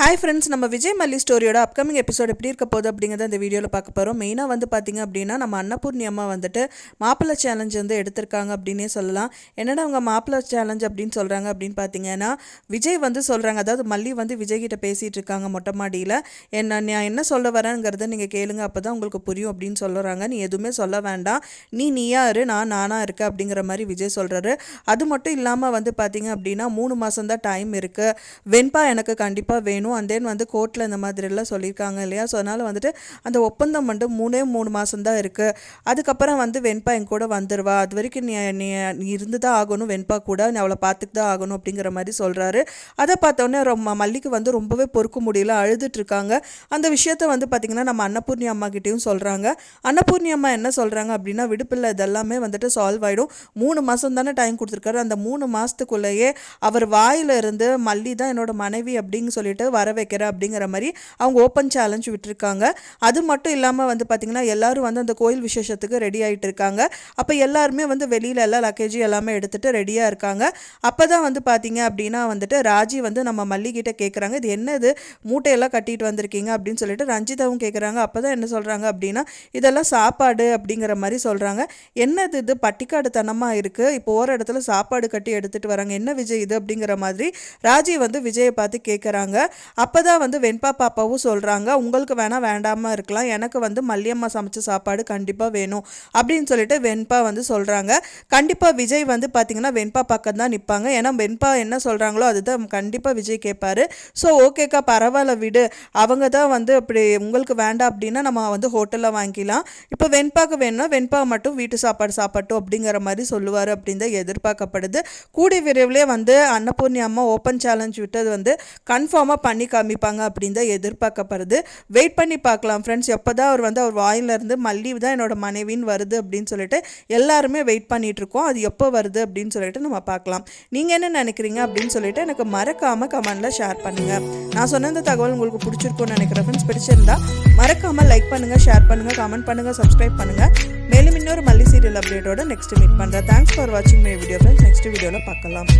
Hi friends, நம்ம விஜய் மல்லி ஸ்டோரியோட upcoming episode எப்படி இருக்க போகுது அப்படிங்கிறத இந்த வீடியோவில் பார்க்க போகிறோம். மெயினாக வந்து பார்த்திங்க அப்படின்னா நம்ம அன்னபூர்ணி அம்மா வந்துட்டு மாப்பிள்ளை சேலஞ்ச் வந்து எடுத்திருக்காங்க அப்படின்னே சொல்லலாம். என்னடா அவங்க மாப்பிள்ளை சேலஞ்ச் அப்படின்னு சொல்கிறாங்க அப்படின்னு பார்த்தீங்கன்னா, விஜய் வந்து சொல்கிறாங்க, அதாவது மல்லி வந்து விஜய் கிட்ட பேசிகிட்டு இருக்காங்க மொட்டை மாடியில். நான் என்ன சொல்ல வரேங்கிறத நீங்கள் கேளுங்க, அப்போ தான் உங்களுக்கு புரியும் அப்படின்னு சொல்லுறாங்க. நீ எதுவுமே சொல்ல வேண்டாம், நீயா இரு, நானாக இருக்கேன் அப்படிங்கிற மாதிரி விஜய் சொல்கிறாரு. அது மட்டும் இல்லாமல் வந்து பார்த்திங்க அப்படின்னா 3 மாதம் தான் டைம் இருக்குது, வெண்பா எனக்கு கண்டிப்பாக வேணும், அண்ட் தென் வந்து கோர்ட்டில் இந்த மாதிரிலாம் சொல்லியிருக்காங்க இல்லையா. ஸோ அதனால் வந்துட்டு அந்த ஒப்பந்தம் வந்து 3 மாதம் தான் இருக்குது. அதுக்கப்புறம் வந்து வெண்பா என் கூட வந்துடுவா, அது வரைக்கும் நீ இருந்து தான் ஆகணும், வெண்பா கூட நீ அவளை பார்த்துக்கு தான் ஆகணும் அப்படிங்கிற மாதிரி சொல்கிறாரு. அதை பார்த்தோன்னே மல்லிக்கு வந்து ரொம்பவே பொறுக்க முடியல, அழுதுட்ருக்காங்க. அந்த விஷயத்த வந்து பார்த்திங்கன்னா நம்ம அன்னபூர்ணி அம்மா கிட்டேயும் சொல்கிறாங்க. அன்னபூர்ணி அம்மா என்ன சொல்கிறாங்க அப்படின்னா, விடுப்பில்லை இதெல்லாமே வந்துட்டு சால்வ் ஆகிடும், 3 மாதம் தானே டைம் கொடுத்துருக்காரு, அந்த 3 மாதத்துக்குள்ளேயே அவர் வாயிலிருந்து மல்லி தான் என்னோட மனைவி அப்படின்னு சொல்லிட்டு வர வைக்கிற அப்படிங்கிற மாதிரி அவங்க ஓப்பன் சேலஞ்ச் விட்டுருக்காங்க. அது மட்டும் இல்லாமல் வந்து பார்த்திங்கன்னா எல்லாரும் வந்து அந்த கோயில் விசேஷத்துக்கு ரெடி ஆகிட்டு இருக்காங்க. அப்போ எல்லாருமே வந்து வெளியில் எல்லாம் லக்கேஜ் எல்லாமே எடுத்துகிட்டு ரெடியாக இருக்காங்க. அப்போ தான் வந்து பார்த்திங்க அப்படின்னா வந்துட்டு ராஜி வந்து நம்ம மல்லிகிட்ட கேட்குறாங்க, இது என்னது மூட்டையெல்லாம் கட்டிட்டு வந்திருக்கீங்க அப்படின்னு சொல்லிட்டு ரஞ்சிதாவும் கேட்குறாங்க. அப்போ தான் என்ன சொல்கிறாங்க அப்படின்னா, இதெல்லாம் சாப்பாடு அப்படிங்கிற மாதிரி சொல்கிறாங்க. என்னது இது பட்டிக்காடுத்தனமாக இருக்குது, இப்போ ஒரு இடத்துல சாப்பாடு கட்டி எடுத்துகிட்டு வராங்க, என்ன விஜய் இது அப்படிங்கிற மாதிரி ராஜி வந்து விஜயை பார்த்து கேட்குறாங்க. அப்போ தான் வந்து வெண்பா பாப்பாவும் சொல்கிறாங்க, உங்களுக்கு வேணால் வேண்டாமல் இருக்கலாம், எனக்கு வந்து மல்லியம்மா சமைச்ச சாப்பாடு கண்டிப்பாக வேணும் அப்படின்னு சொல்லிட்டு வெண்பா வந்து சொல்கிறாங்க. கண்டிப்பாக விஜய் வந்து பார்த்திங்கன்னா வெண்பா பக்கம் தான் நிற்பாங்க. ஏன்னா வெண்பா என்ன சொல்கிறாங்களோ அதுதான் கண்டிப்பாக விஜய் கேட்பாரு. ஸோ ஓகேக்கா பரவாயில்ல விடு, அவங்க தான் வந்து அப்படி உங்களுக்கு வேண்டாம் அப்படின்னா நம்ம வந்து ஹோட்டலில் வாங்கிக்கலாம், இப்போ வெண்பாக்கு வேணும்னா வெண்பா மட்டும் வீட்டு சாப்பாடு சாப்பிட்டோம் அப்படிங்கிற மாதிரி சொல்லுவார் அப்படின்னு தான் எதிர்பார்க்கப்படுது. கூடிய விரைவிலே வந்து அன்னபூர்ணி அம்மா ஓப்பன் சேலஞ்ச் விட்டது வந்து கன்ஃபார்மாக பண்ணி காமிப்பாங்க அப்படின்னு தான் எதிர்பார்க்கப்படுது. வெயிட் பண்ணி பார்க்கலாம் ஃப்ரெண்ட்ஸ், எப்போ தான் அவர் வந்து அவர் வாயிலிருந்து மல்லி தான் என்னோட மனைவின்னு வருது அப்படின்னு சொல்லிட்டு எல்லாருமே வெயிட் பண்ணிட்டு இருக்கோம். அது எப்போ வருது அப்படின்னு சொல்லிட்டு நம்ம பார்க்கலாம். நீங்கள் என்ன நினைக்கிறீங்க அப்படின்னு சொல்லிட்டு எனக்கு மறக்காமல் கமெண்டில் ஷேர் பண்ணுங்கள். நான் சொன்ன இந்த தகவல் உங்களுக்கு பிடிச்சிருக்கும்னு நினைக்கிறேன் ஃப்ரெண்ட்ஸ். பிடிச்சிருந்தா மறக்காமல் லைக் பண்ணுங்கள், ஷேர் பண்ணுங்கள், கமெண்ட் பண்ணுங்கள், சப்ஸ்கிரைப் பண்ணுங்கள். மேலும் இன்னொரு மல்லி சீரியல் அப்டேட்டோட நெக்ஸ்ட் மீட் பண்ணுறேன். தேங்க்ஸ் ஃபார் வாட்சிங் மை வீடியோ ஃப்ரெண்ட்ஸ். நெக்ஸ்ட் வீடியோவில் பார்க்கலாம்.